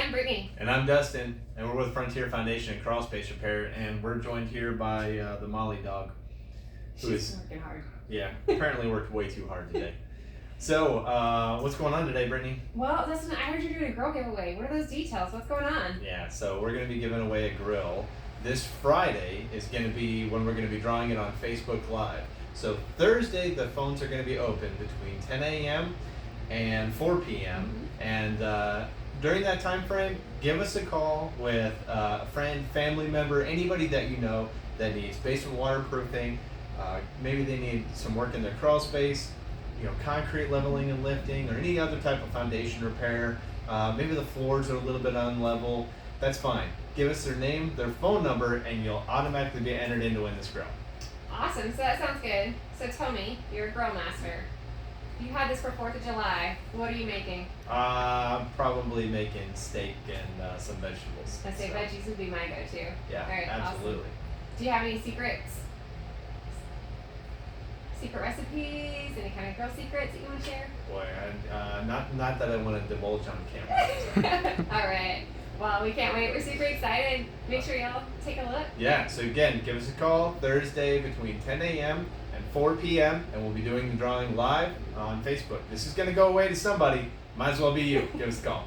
I'm Brittany. And I'm Dustin, and we're with Frontier Foundation and Crawlspace Repair, and we're joined here by the Molly dog. She's working hard. Yeah, apparently worked way too hard today. So, what's going on today, Brittany? Well, Dustin, I heard you're doing a grill giveaway. What are those details? What's going on? Yeah, so we're going to be giving away a grill. This Friday is going to be when we're going to be drawing it on Facebook Live. So Thursday, the phones are going to be open between 10 a.m. and 4 p.m. And during that time frame, give us a call with a friend, family member, anybody that you know that needs basement waterproofing. Maybe they need some work in their crawl space, concrete leveling and lifting, or any other type of foundation repair. Maybe the floors are a little bit unlevel. That's fine. Give us their name, their phone number, and you'll automatically be entered in to win this grill. Awesome. So that sounds good. So tell me, you're a grill master. You had this for 4th of July. What are you making? Probably making steak and some vegetables. I say veggies would be my go-to. Yeah, all right, absolutely. Awesome. Do you have any secrets? Secret recipes? Any kind of grill secrets that you want to share? Boy, not that I want to divulge on camera. So. All right. Well, we can't wait. We're super excited. Make sure y'all take a look. Yeah, so again, give us a call Thursday between 10 a.m. and 4 p.m. and we'll be doing the drawing live on Facebook. This is going to go away to somebody. Might as well be you. Give us a call.